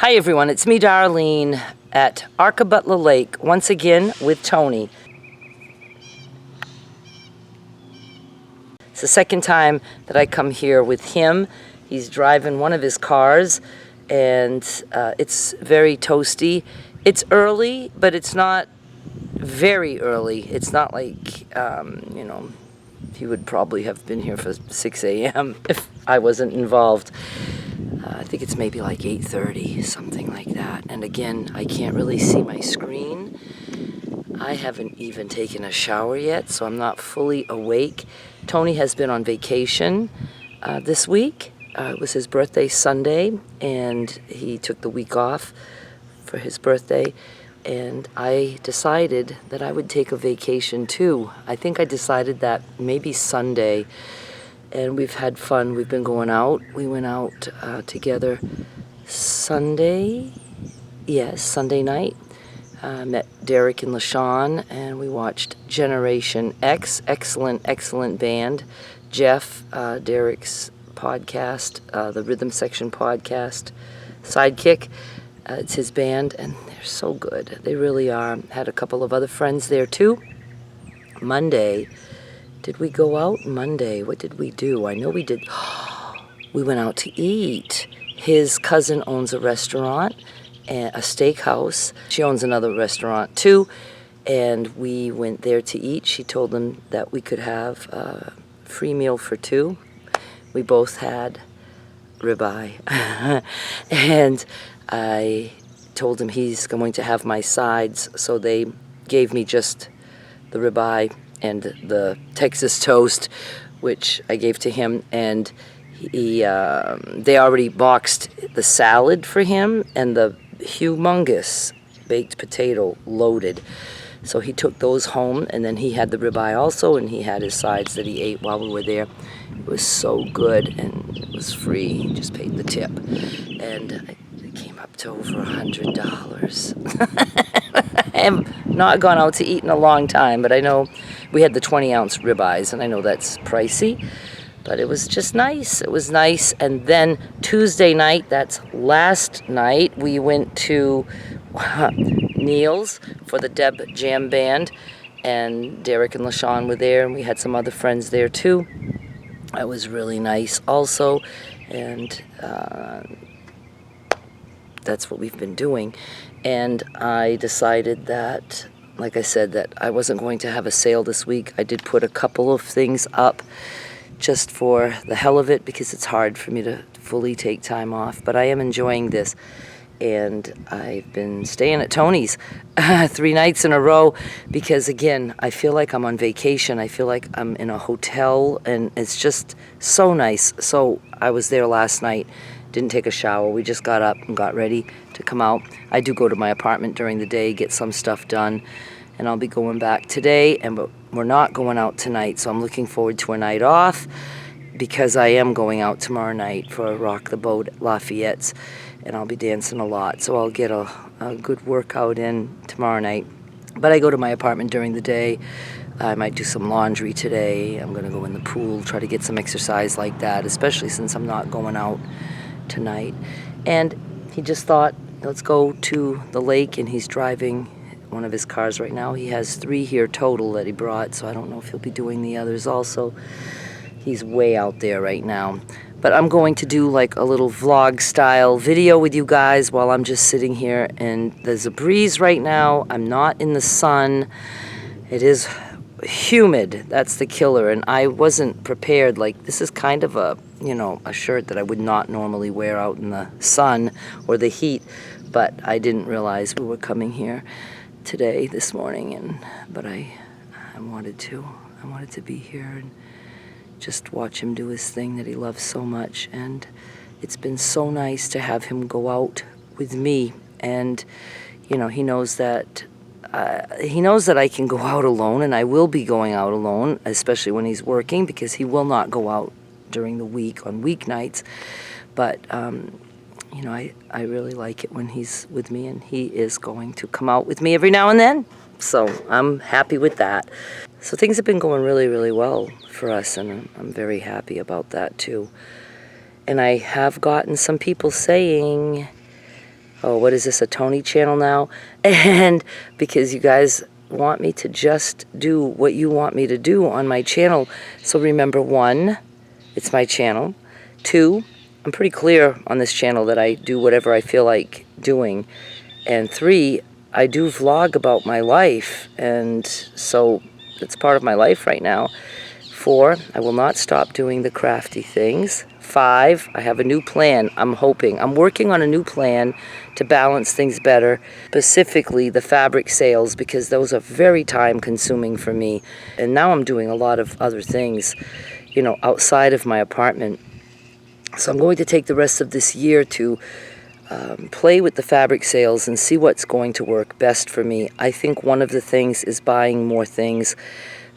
Hi everyone, it's me Darlene at Arkabutla Lake, once again with Tony. It's the second time that I come here with him. He's driving one of his cars and it's very toasty. It's early, but it's not very early. It's not like, he would probably have been here for 6 a.m. if I wasn't involved. I think it's maybe like 8:30, something like that. And again, I can't really see my screen. I haven't even taken a shower yet, so I'm not fully awake. Tony has been on vacation this week. It was his birthday Sunday, and he took the week off for his birthday. And I decided that I would take a vacation too. I think I decided that maybe Sunday. And we've had fun. We've been going out. We went out together Sunday. Yes, Sunday night. Met Derek and LaShawn, and we watched Generation X. Excellent band. Jeff, Derek's podcast, the Rhythm Section podcast, Sidekick. It's his band, and they're so good. They really are. Had a couple of other friends there too. Monday. Did we go out Monday? What did we do? I know we did. We went out to eat. His cousin owns a restaurant, a steakhouse. She owns another restaurant too, and we went there to eat. She told them that we could have a free meal for two. We both had ribeye, and I told him he's going to have my sides, so they gave me just the ribeye and the Texas toast, which I gave to him, and they already boxed the salad for him and the humongous baked potato loaded. So he took those home, and then he had the ribeye also, and he had his sides that he ate while we were there. It was so good, and it was free. He just paid the tip, and it came up to over $100. I have not gone out to eat in a long time, but I know we had the 20-ounce ribeyes, and I know that's pricey, but it was just nice. It was nice. And then Tuesday night, that's last night, we went to Neil's for the Deb Jam Band, and Derek and LaShawn were there, and we had some other friends there too. It was really nice also, and that's what we've been doing. And I decided that, like I said, that I wasn't going to have a sale this week. I did put a couple of things up just for the hell of it, because it's hard for me to fully take time off. But I am enjoying this. And I've been staying at Tony's 3 nights in a row because, again, I feel like I'm on vacation. I feel like I'm in a hotel, and it's just so nice. So I was there last night. Didn't take a shower. We just got up and got ready to come out. I do go to my apartment during the day, get some stuff done, and I'll be going back today, but we're not going out tonight, so I'm looking forward to a night off because I am going out tomorrow night for Rock the Boat at Lafayette's, and I'll be dancing a lot, so I'll get a good workout in tomorrow night. But I go to my apartment during the day. I might do some laundry today. I'm going to go in the pool, try to get some exercise like that, especially since I'm not going out tonight. And he just thought, let's go to the lake, and he's driving one of his cars right now. He has 3 here total that he brought, so I don't know if he'll be doing the others also. He's way out there right now. But I'm going to do like a little vlog style video with you guys while I'm just sitting here, and there's a breeze right now. I'm not in the sun. It is humid. That's the killer, and I wasn't prepared. Like, this is kind of a shirt that I would not normally wear out in the sun or the heat, but I didn't realize we were coming here today, this morning, but I wanted to be here and just watch him do his thing that he loves so much. And it's been so nice to have him go out with me, and he knows that I can go out alone, and I will be going out alone, especially when he's working, because he will not go out during the week on weeknights. But I really like it when he's with me, and he is going to come out with me every now and then, so I'm happy with that. So things have been going really, really well for us, and I'm very happy about that too. And I have gotten some people saying oh, what is this, a Tony channel now? And because you guys want me to just do what you want me to do on my channel. So remember, 1, it's my channel. 2, I'm pretty clear on this channel that I do whatever I feel like doing. And 3, I do vlog about my life, and so it's part of my life right now. 4, I will not stop doing the crafty things. 5, I have a new plan. I'm working on a new plan to balance things better, specifically the fabric sales, because those are very time consuming for me. And now I'm doing a lot of other things, you know, outside of my apartment. So I'm going to take the rest of this year to play with the fabric sales and see what's going to work best for me. I think one of the things is buying more things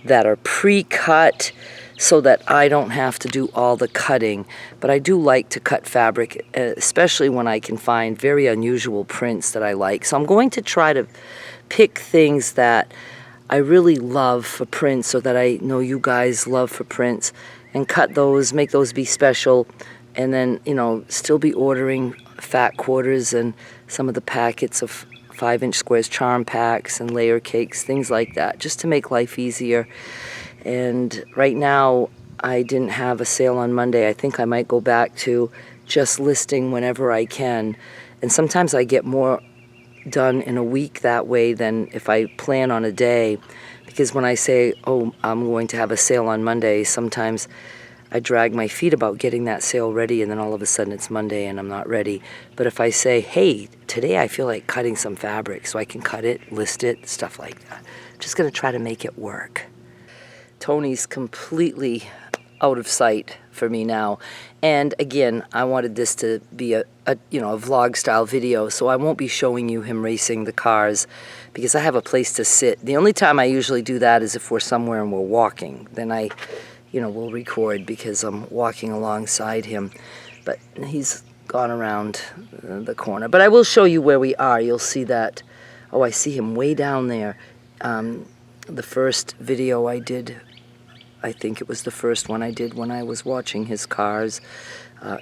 that are pre-cut so that I don't have to do all the cutting. But I do like to cut fabric, especially when I can find very unusual prints that I like. So I'm going to try to pick things that I really love for prints, or that I know you guys love for prints, and cut those, make those be special, and then, you know, still be ordering fat quarters and some of the packets of 5-inch squares, charm packs and layer cakes, things like that, just to make life easier. And right now, I didn't have a sale on Monday. I think I might go back to just listing whenever I can. And sometimes I get more done in a week that way than if I plan on a day. Because when I say, oh, I'm going to have a sale on Monday, sometimes I drag my feet about getting that sale ready, and then all of a sudden it's Monday and I'm not ready. But if I say, hey, today I feel like cutting some fabric, so I can cut it, list it, stuff like that. I'm just going to try to make it work. Tony's completely out of sight for me now. And again, I wanted this to be a vlog style video, so I won't be showing you him racing the cars because I have a place to sit. The only time I usually do that is if we're somewhere and we're walking. Then I will record because I'm walking alongside him. But he's gone around the corner. But I will show you where we are. You'll see that. Oh, I see him way down there. The first video I did, I think it was the first one I did when I was watching his cars.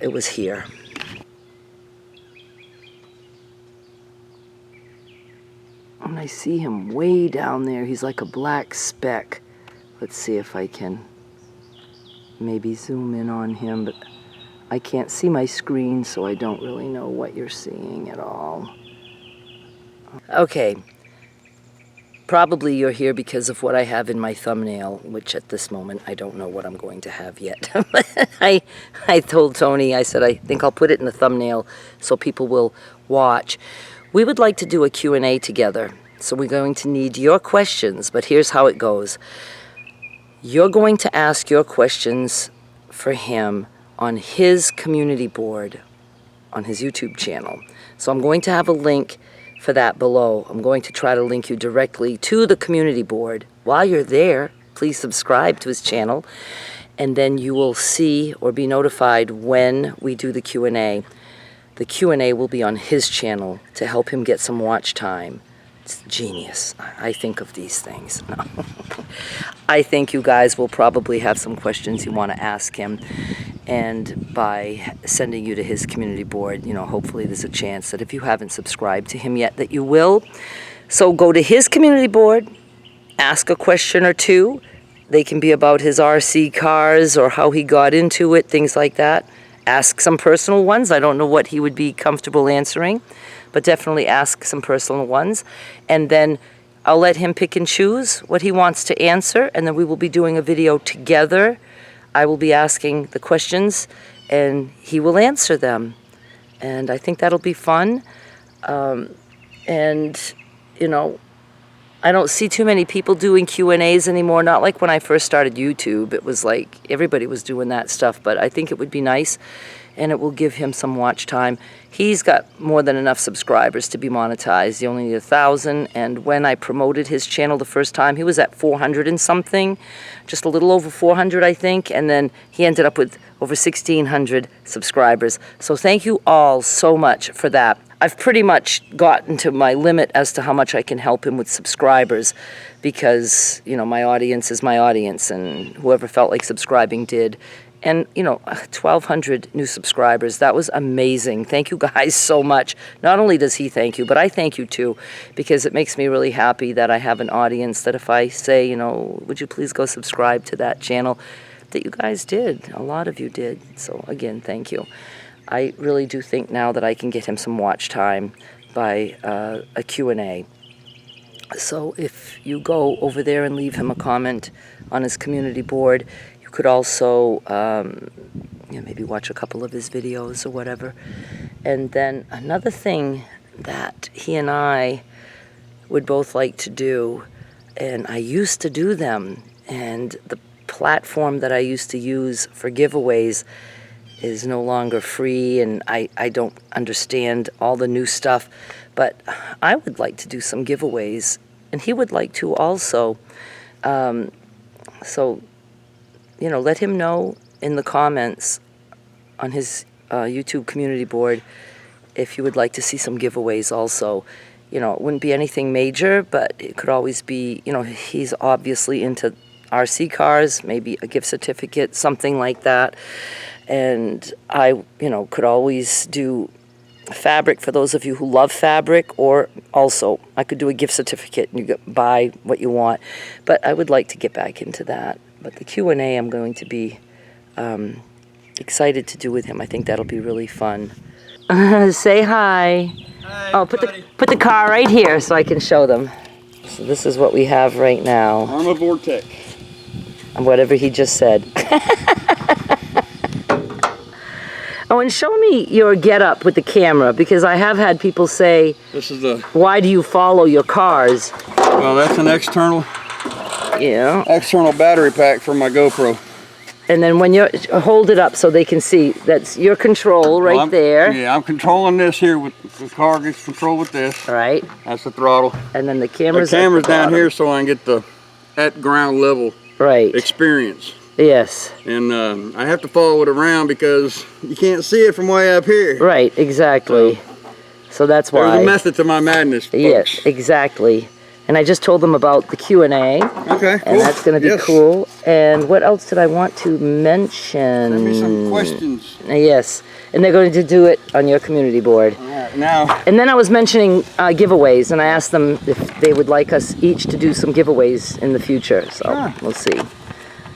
It was here. And I see him way down there. He's like a black speck. Let's see if I can maybe zoom in on him, but I can't see my screen, so I don't really know what you're seeing at all. Okay. Probably you're here because of what I have in my thumbnail, which at this moment I don't know what I'm going to have yet. I told Tony, I said, I think I'll put it in the thumbnail so people will watch. We would like to do a Q&A together, so we're going to need your questions, but here's how it goes. You're going to ask your questions for him on his community board, on his YouTube channel. So I'm going to have a link for that below. I'm going to try to link you directly to the community board. While you're there, please subscribe to his channel, and then you will see or be notified when we do the Q&A. The Q&A will be on his channel to help him get some watch time. It's genius. I think of these things. No. I think you guys will probably have some questions you want to ask him, and by sending you to his community board, hopefully there's a chance that if you haven't subscribed to him yet that you will. So go to his community board, ask a question or two. They can be about his RC cars or how he got into it, things like that. Ask some personal ones. I don't know what he would be comfortable answering, but definitely ask some personal ones. And then I'll let him pick and choose what he wants to answer, and then we will be doing a video together. I will be asking the questions, and he will answer them. And I think that'll be fun. I don't see too many people doing Q&As anymore. Not like when I first started YouTube. It was like everybody was doing that stuff. But I think it would be nice, and it will give him some watch time. He's got more than enough subscribers to be monetized. He only needs 1,000. And when I promoted his channel the first time, he was at 400 and something. Just a little over 400, I think. And then he ended up with over 1,600 subscribers. So thank you all so much for that. I've pretty much gotten to my limit as to how much I can help him with subscribers because, my audience is my audience, and whoever felt like subscribing did. And, 1,200 new subscribers. That was amazing. Thank you guys so much. Not only does he thank you, but I thank you too, because it makes me really happy that I have an audience that if I say, would you please go subscribe to that channel, that you guys did. A lot of you did. So, again, thank you. I really do think now that I can get him some watch time by a Q&A. So if you go over there and leave him a comment on his community board, you could also maybe watch a couple of his videos or whatever. And then another thing that he and I would both like to do, and I used to do them, and the platform that I used to use for giveaways is no longer free, and I don't understand all the new stuff, but I would like to do some giveaways, and he would like to also. So, let him know in the comments on his YouTube community board if you would like to see some giveaways also. It wouldn't be anything major, but it could always be, he's obviously into RC cars, maybe a gift certificate, something like that. And I, could always do fabric for those of you who love fabric, or also I could do a gift certificate and you could buy what you want. But I would like to get back into that. But the Q&A I'm going to be excited to do with him. I think that'll be really fun. Say hi. Hi, oh, put the car right here so I can show them. So this is what we have right now. I'm a Vortex. And whatever he just said. Oh, and show me your get-up with the camera, because I have had people say, this is the... why do you follow your cars? Well, that's an external battery pack for my GoPro. And then when you hold it up so they can see, that's your control right there. Yeah, I'm controlling this here with the car gets controlled with this. Right. That's the throttle. And then the camera's down here so I can get the at ground level experience. Yes. And I have to follow it around because you can't see it from way up here. Right, exactly. So that's why. There's a method to my madness, folks. Yes, exactly. And I just told them about the Q&A. Okay, cool. And that's going to be cool. And what else did I want to mention? Send me some questions. Yes. And they're going to do it on your community board. All right, now. And then I was mentioning giveaways, and I asked them if they would like us each to do some giveaways in the future. So we'll see.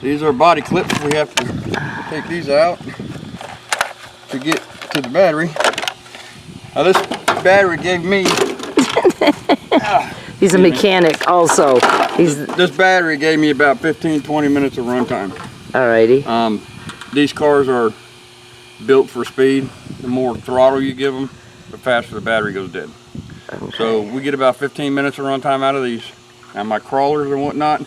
These are body clips. We have to take these out to get to the battery. Now this battery gave me... He's a mechanic also. This battery gave me about 15-20 minutes of runtime. Alrighty. These cars are built for speed. The more throttle you give them, the faster the battery goes dead. Okay. So we get about 15 minutes of runtime out of these. And my crawlers and whatnot,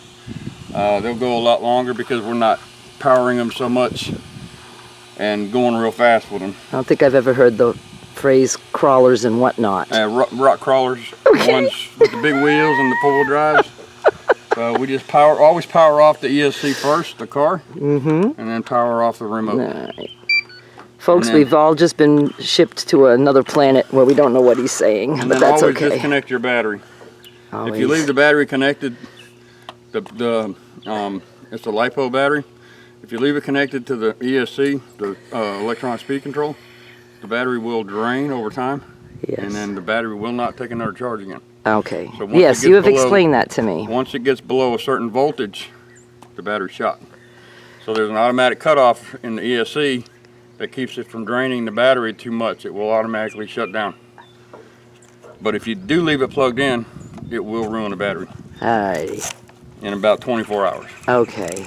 they'll go a lot longer because we're not powering them so much and going real fast with them. I don't think I've ever heard the phrase crawlers and whatnot. Rock crawlers, the ones with the big wheels and the four-wheel drives. We just always power off the ESC first, the car, and then power off the remote. Right. Folks, we've all just been shipped to another planet where we don't know what he's saying, but that's always okay. Disconnect your battery. Always. If you leave the battery connected, it's a LiPo battery. If you leave it connected to the ESC, the electronic speed control, the battery will drain over time, and then the battery will not take another charge again. Okay. So yes, you have explained that to me. Once it gets below a certain voltage, the battery's shot. So there's an automatic cutoff in the ESC that keeps it from draining the battery too much. It will automatically shut down. But if you do leave it plugged in, it will ruin the battery. Alrighty. In about 24 hours. Okay.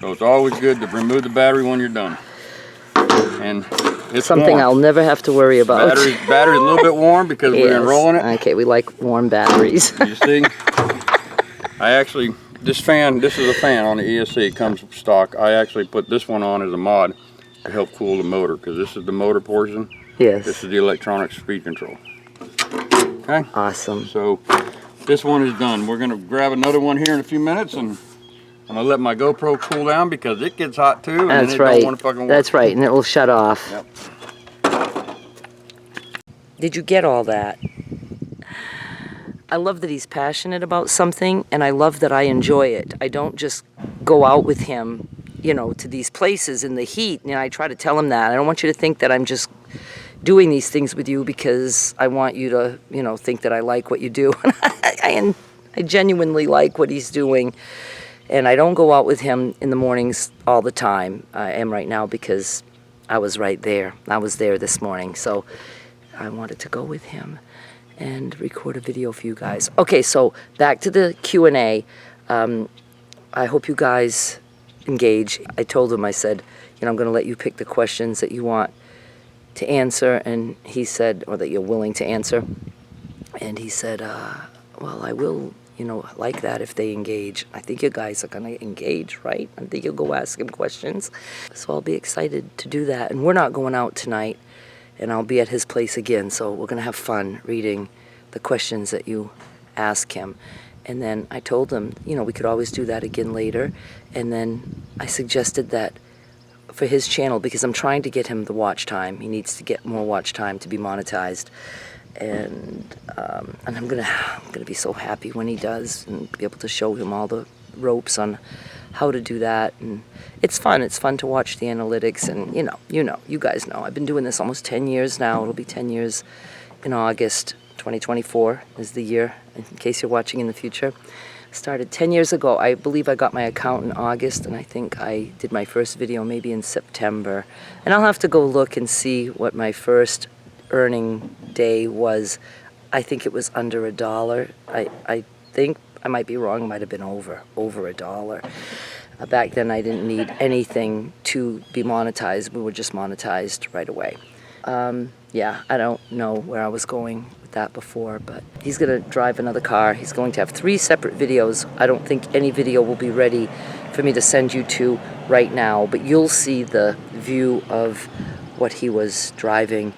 So it's always good to remove the battery when you're done. And it's something warm. I'll never have to worry about. Battery's a little bit warm because we're enrolling it. Okay, we like warm batteries. You see? This is a fan on the ESC. It comes stock. I actually put this one on as a mod to help cool the motor, because this is the motor portion. Yes. This is the electronic speed control. Okay? Awesome. So this one is done. We're going to grab another one here in a few minutes, and I'm going to let my GoPro cool down because it gets hot too. And it don't want to fucking work. That's right, and it will shut off. Yep. Did you get all that? I love that he's passionate about something, and I love that I enjoy it. I don't just go out with him you know, to these places in the heat. And I try to tell him that. I don't want you to think that I'm just doing these things with you because I want you to, you know, think that I like what you do. I genuinely like what he's doing. And I don't go out with him in the mornings all the time. I am right now because I was right there. I was there this morning. So I wanted to go with him and record a video for you guys. Okay, so back to the Q&A. I hope you guys engage. I told him, I said, you know, I'm going to let you pick the questions that you want to answer. And he said, or that you're willing to answer. And he said, well, I will, you know, like that if they engage. I think you guys are going to engage, right? I think you'll go ask him questions. So I'll be excited to do that. And we're not going out tonight. And I'll be at his place again. So we're going to have fun reading the questions that you ask him. And then I told him, you know, we could always do that again later. And then I suggested that for his channel, because I'm trying to get him the watch time. He needs to get more watch time to be monetized. And I'm gonna be so happy when he does, and be able to show him all the ropes on how to do that. And it's fun. It's fun to watch the analytics. And you guys know, I've been doing this almost 10 years now. It'll be 10 years in August. 2024 is the year, in case you're watching in the future. Started 10 years ago. I believe I got my account in August, and I think I did my first video maybe in September. And I'll have to go look and see what my first earning day was. I think it was under $1. I think, I might be wrong, it might have been over $1. Back then I didn't need anything to be monetized. We were just monetized right away. Yeah, I don't know where I was going with that before, but he's going to drive another car. He's going to have 3 separate videos. I don't think any video will be ready for me to send you to right now, but you'll see the view of what he was driving.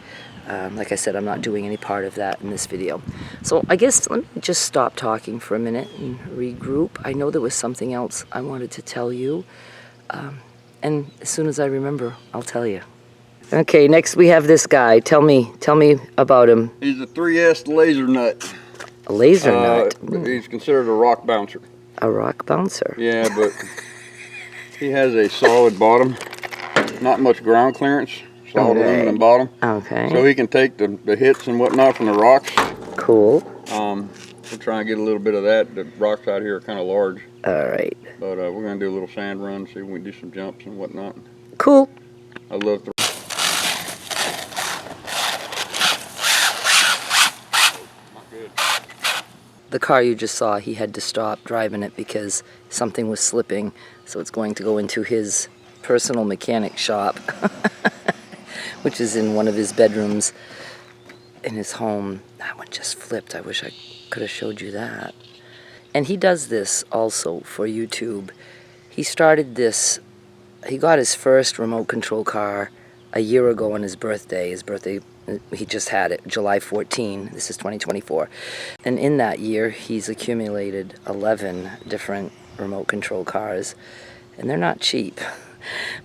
Like I said, I'm not doing any part of that in this video. So I guess let me just stop talking for a minute and regroup. I know there was something else I wanted to tell you, and as soon as I remember, I'll tell you. Okay, next we have this guy. Tell me about him. He's a 3S laser nut. A laser nut? He's considered a rock bouncer. A rock bouncer? Yeah, but he has a solid bottom. Not much ground clearance. Solid aluminum bottom. Okay. So he can take the hits and whatnot from the rocks. Cool. We'll try and get a little bit of that. The rocks out here are kind of large. All right. But we're going to do a little sand run, see if we can do some jumps and whatnot. Cool. I love the... The car you just saw, he had to stop driving it because something was slipping. So it's going to go into his personal mechanic shop, which is in one of his bedrooms in his home. That one just flipped. I wish I could have showed you that. And he does this also for YouTube. He started this, he got his first remote control car a year ago on his birthday. He just had it, July 14. This is 2024. And in that year, he's accumulated 11 different remote control cars. And they're not cheap.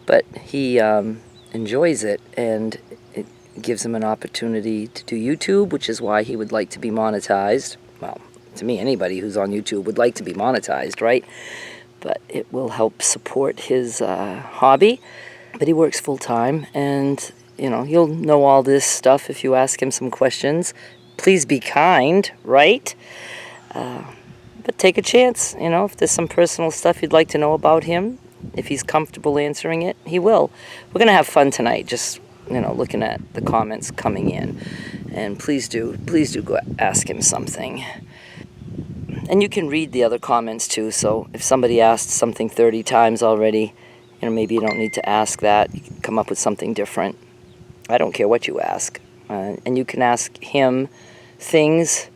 But he enjoys it, and it gives him an opportunity to do YouTube, which is why he would like to be monetized. Well, to me, anybody who's on YouTube would like to be monetized, right? But it will help support his hobby. But he works full-time, and you know, you'll know all this stuff if you ask him some questions. Please be kind, right? But take a chance, you know, if there's some personal stuff you'd like to know about him, if he's comfortable answering it, he will. We're going to have fun tonight, just, you know, looking at the comments coming in. And please do go ask him something. And you can read the other comments too, so if somebody asked something 30 times already, you know, maybe you don't need to ask that. You can come up with something different. I don't care what you ask. And you can ask him things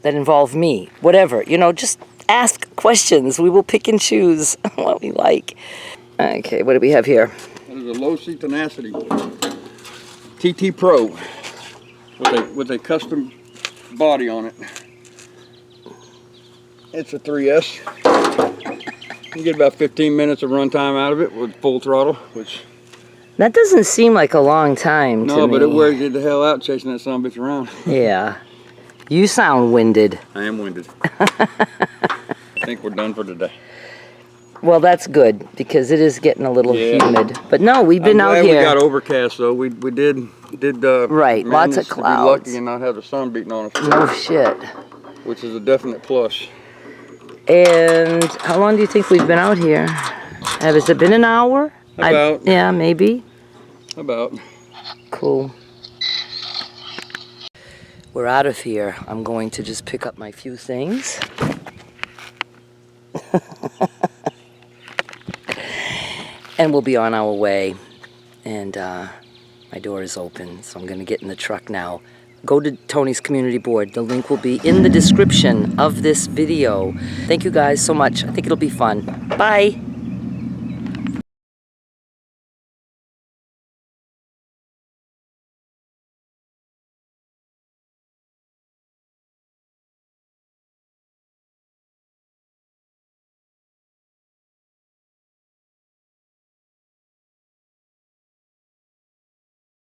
that involve me. Whatever. You know, just ask questions. We will pick and choose what we like. Okay, what do we have here? This is a low seat tenacity TT Pro with a custom body on it. It's a 3S. You get about 15 minutes of run time out of it with full throttle, which... That doesn't seem like a long time to me. No, but it wears you the hell out chasing that son of a bitch around. Yeah. You sound winded. I am winded. I think we're done for today. Well, that's good because it is getting a little Yeah. humid. But no, we've been I'm out glad here. we got overcast though. We did Right, lots of manage to be clouds. lucky and not have the sun beating on us. No shit. Which is a definite plus. And how long do you think we've been out here? Has it been an hour? About. Yeah, maybe. About. Cool. We're out of here. I'm going to just pick up my few things. And we'll be on our way. And my door is open, so I'm going to get in the truck now. Go to Tony's community board. The link will be in the description of this video. Thank you guys so much. I think it'll be fun. Bye.